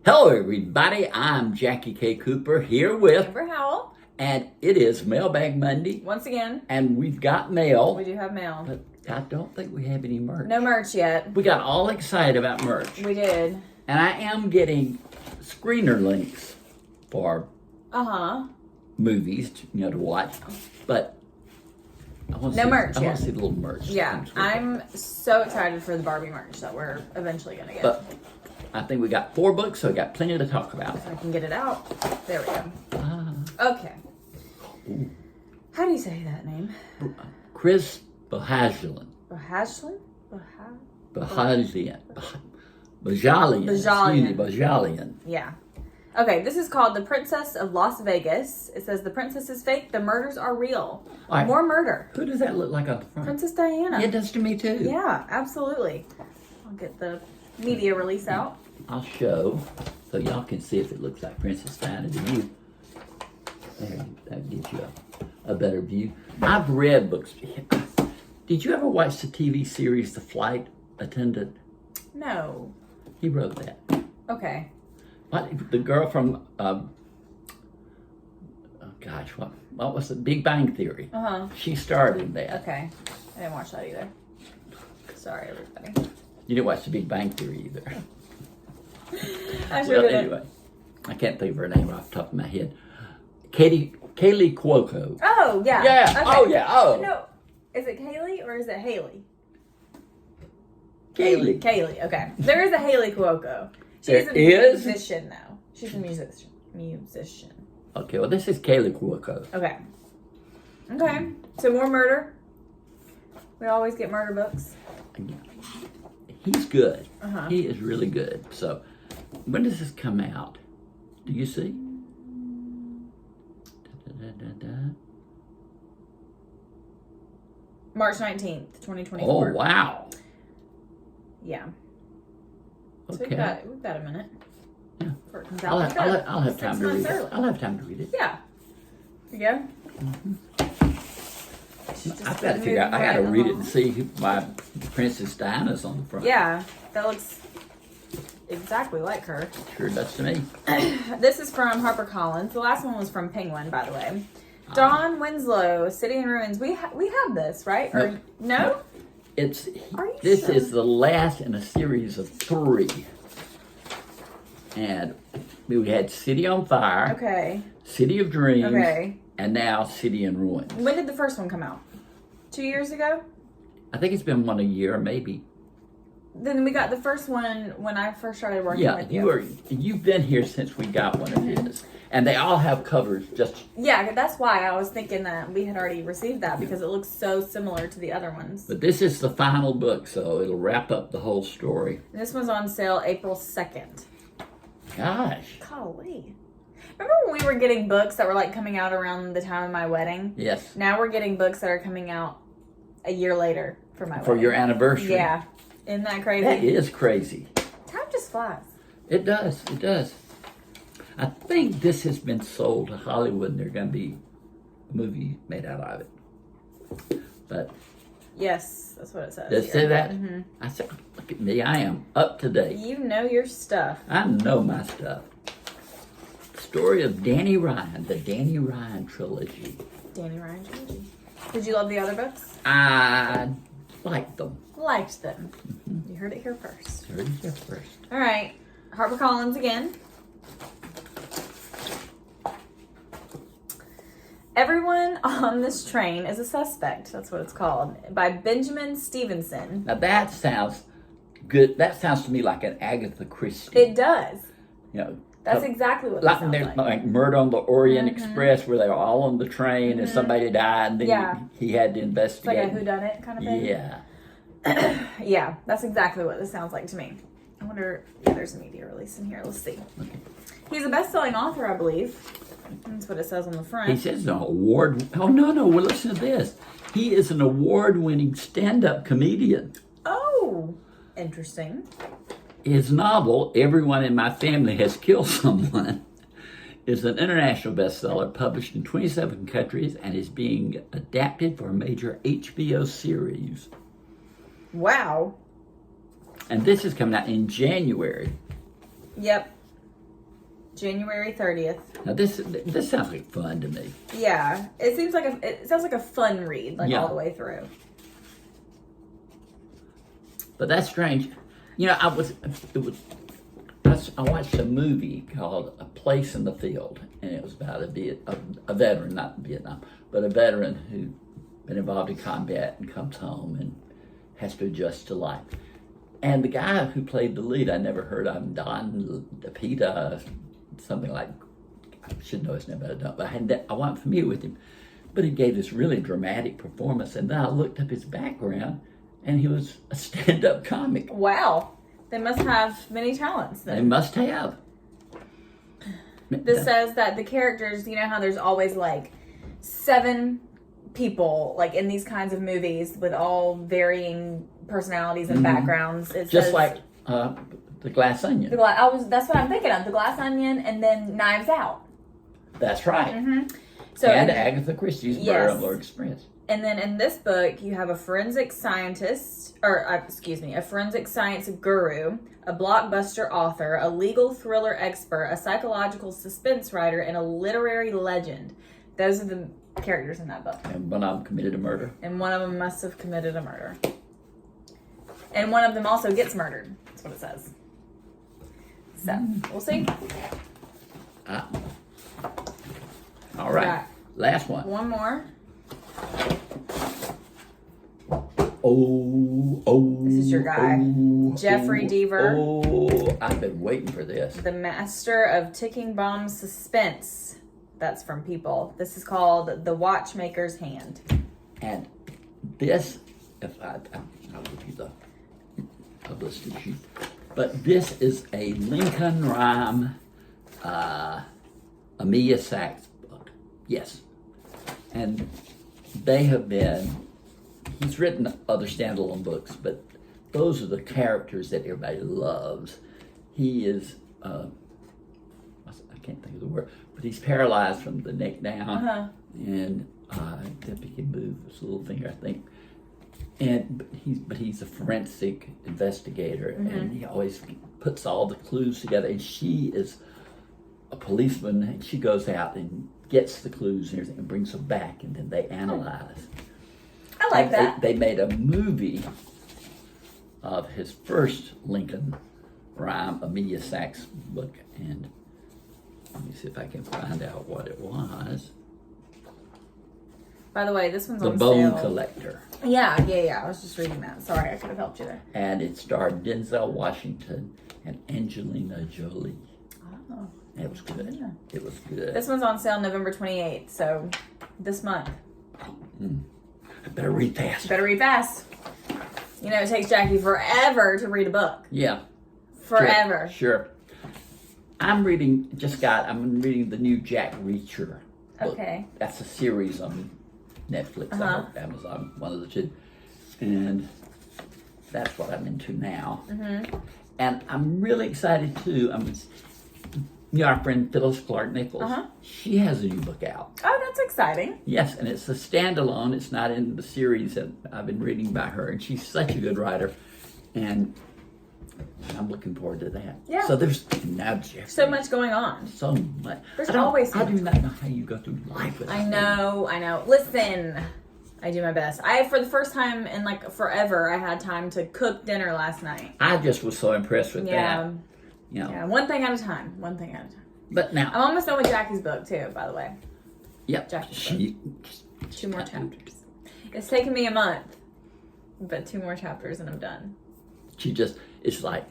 Hello, everybody. I'm Jackie K. Cooper here with, Amber Howell. and it is Mailbag Monday, Once again, and we've got mail, we do have mail. but I don't think we have any merch. No merch yet. We got all excited about merch, We did. and I am getting screener links for movies, to watch, but I want No merch I want yet. to see a little merch. Yeah, I'm so excited for the Barbie merch that we're eventually going to get. But I think we got 4 books, so we got plenty to talk about. If I can get it out. There we go. Ah. Okay. Ooh. How do you say that name? Chris Bahajalian. Bahashlin? Bajalian. Excuse me, Bajalian. Yeah. Okay, this is called The Princess of Las Vegas. It says the princess is fake, the murders are real. All right. More murder. Who does that look like on the front? Princess Diana. Yeah, it does to me too. Yeah, absolutely. I'll get the media release out. I'll show so y'all can see if it looks like Princess Diana to you. There, that gives you a better view. I've read books. Did you ever watch the TV series The Flight Attendant? No. He wrote that. Okay. What, the girl from, what was it? Big Bang Theory. She starred in that. Okay. I didn't watch that either. Sorry, everybody. You didn't watch the Big Bang Theory either. I sure didn't. Anyway, I can't think of her name off the top of my head. Kaylee Cuoco. Oh, yeah. Yeah. Okay. Oh, yeah. Oh. No. Is it Kaylee or is it Haley? Kaylee. Kaylee, okay. There is a Haley Cuoco. She's There a is? musician, though. She's a musician. Okay, well, this is Kaylee Cuoco. Okay. Okay. So more murder. We always get murder books. He's good. He is really good. So, when does this come out? Do you see? March 19th, 2024. Oh, wow. Yeah. So Okay. we've got a minute. Yeah. Before it comes out. I'll have time to read it. I'll have time to read it. Yeah. Here you go. I've got to figure out. I got to read it and see why Princess Diana's on the front. Yeah, that looks exactly like her. Sure does to me. This is from HarperCollins. The last one was from Penguin, by the way. Dawn Winslow, City in Ruins. We have this, right? Or no? It's Are you this sure? is the last in a series of 3, and we had City on Fire, Okay. City of Dreams, Okay. and now City in Ruins. When did the first one come out? 2 years ago? I think it's been 1 a year, maybe. Then we got the first one when I first started working with you. You've been here since we got one of his, and they all have covers. Just Yeah, that's why I was thinking that we had already received that because it looks so similar to the other ones. but this is the final book, so it'll wrap up the whole story. This one's on sale April 2nd. Gosh, Golly. Remember when we were getting books that were like coming out around the time of my wedding? yes, Now we're getting books that are coming out a year later for my for wedding. your anniversary. Yeah. Isn't that crazy? That is crazy. Time just flies. It does. It does. I think this has been sold to Hollywood, and there's going to be a movie made out of it. But Yes, that's what it says. does it here. say that? I said, look at me. I am up to date. You know your stuff. I know my stuff. Story of Danny Ryan, the Danny Ryan trilogy. Danny Ryan trilogy. Did you love the other books? I like them. Liked them. You heard it here first. Heard it here first. All right. HarperCollins again. Everyone on this train is a suspect. That's what it's called. By Benjamin Stevenson. Now that sounds good. That sounds to me like an Agatha Christie. It does. You know, That's exactly what it like sounds there's like. like Murder on the Orient Express, where they were all on the train and somebody died, and then Yeah. he had to It's investigate. like a whodunit kind of thing. Yeah. Yeah, that's exactly what this sounds like to me. I wonder, yeah, there's a media release in here. Let's see. Okay. He's a best-selling author, I believe. That's what it says on the front. He says an award. Oh no! Well, listen to this. He is an award-winning stand-up comedian. Oh, interesting. His novel, Everyone in My Family Has Killed Someone, is an international bestseller published in 27 countries and is being adapted for a major HBO series. Wow. And this is coming out in January. Yep. January 30th. Now this sounds like fun to me. Yeah, it sounds like a fun read, like all the way through. But that's strange. You know, I watched a movie called A Place in the Field, and it was about a veteran, not Vietnam, but a veteran who been involved in combat and comes home and has to adjust to life. And the guy who played the lead, I never heard of him, Don DePita, something like, I should know his name, but I don't. But I wasn't familiar with him. But he gave this really dramatic performance, and then I looked up his background, and he was a stand-up comic. Wow. They must have many talents then. They must have. This says that the characters, you know how there's always like 7 people like in these kinds of movies with all varying personalities and backgrounds. It just says, like The Glass Onion. That's what I'm thinking of. The Glass Onion and then Knives Out. That's right. Mm-hmm. So, and Agatha Christie's Murder on Orient Express. And then in this book, you have a forensic scientist, a forensic science guru, a blockbuster author, a legal thriller expert, a psychological suspense writer, and a literary legend. Those are the characters in that book. And one of them committed a murder. And one of them must have committed a murder. And one of them also gets murdered. That's what it says. So, we'll see. All right. Last one. One more. This is your guy. Jeffrey Deaver. I've been waiting for this. The Master of Ticking Bomb Suspense. That's from People. This is called The Watchmaker's Hand. And this, I'll give you the publicity sheet. But this is a Lincoln Rhyme, Amelia Sachs book. Yes. And they have been, he's written other standalone books, but those are the characters that everybody loves. He is, I can't think of the word, but he's paralyzed from the neck down. And he can move his little finger, I think. But he's a forensic investigator, and he always puts all the clues together. And she is a policeman, and she goes out and gets the clues and everything and brings them back, and then they analyze. I like that. They made a movie of his first Lincoln Rhyme, Amelia Sachs book, and let me see if I can find out what it was. By the way, this one's on The sale. Bone Collector. Yeah. I was just reading that. Sorry, I could have helped you there. And it starred Denzel Washington and Angelina Jolie. Oh. It was good. Yeah. It was good. This one's on sale November 28th, so this month. I better read fast. You know, it takes Jackie forever to read a book. Yeah. Forever. Sure. I'm reading the new Jack Reacher book. Okay. That's a series on Netflix or Amazon, one of the two. And that's what I'm into now. And I'm really excited too. Our friend Phyllis Clark Nichols, she has a new book out. Oh, that's exciting. Yes, and it's a standalone. It's not in the series that I've been reading by her. And she's such a good writer. And I'm looking forward to that. Yeah. So there's now Jeffrey. So much going on. So much. There's always so I do not know how you go through life with I know. Listen, I do my best. For the first time in like forever, I had time to cook dinner last night. I just was so impressed with that. Yeah, one thing at a time. But now I'm almost done with Jackie's book too, by the way. Yep. Jackie's book. 2 more chapters. It's taken me a month, but 2 more chapters and I'm done. It's like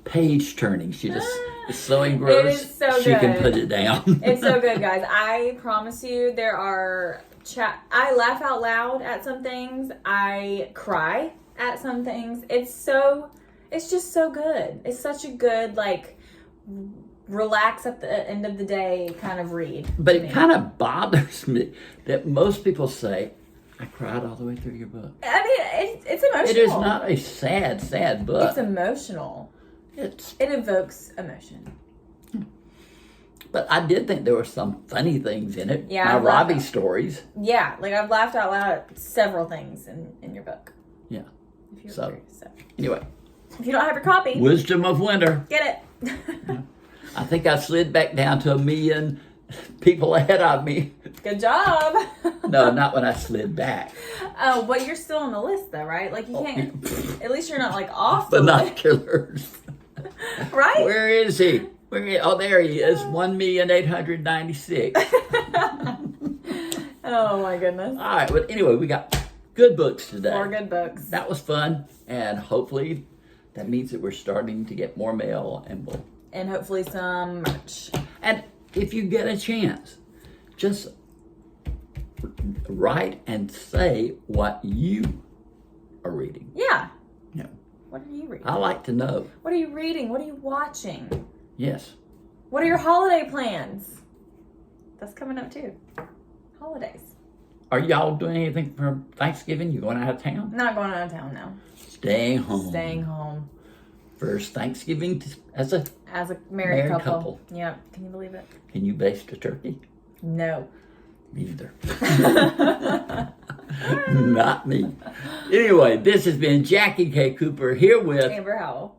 page turning. She just is so engrossed. It is so she good. can put it down. It's so good, guys. I promise you, there are I laugh out loud at some things. I cry at some things. It's just so good. It's such a good, like, relax at the end of the day kind of read. But it kind of bothers me that most people say, I cried all the way through your book. I mean, it's emotional. It is not a sad book. It's emotional. It evokes emotion. But I did think there were some funny things in it. Yeah. My Robbie stories. Yeah, like I've laughed out loud at several things in your book. Yeah. If you're So, anyway. If you don't have your copy. Wisdom of Winter. Get it. I I think I slid back down to 1 million people ahead of me. Good job. No, not when I slid back. Oh, but you're still on the list though, right? Like you can't. At least you're not like off the list, Binoculars. right? Where is he? Oh, there he is. 1,896,000. Oh my goodness. All right, but anyway, we got good books today. 4 good books. That was fun, and hopefully that means that we're starting to get more mail, And hopefully some merch. And if you get a chance, just write and say what you are reading. Yeah. Yeah. What are you reading? I like to know. What are you reading? What are you watching? Yes. What are your holiday plans? That's coming up too. Holidays. Are y'all doing anything for Thanksgiving? You going out of town? Not going out of town now. Staying home. Staying home. First Thanksgiving as a married couple. Yep. Can you believe it? Can you baste a turkey? No. Me either. Not me. Anyway, this has been Jackie K. Cooper here with Amber Howell.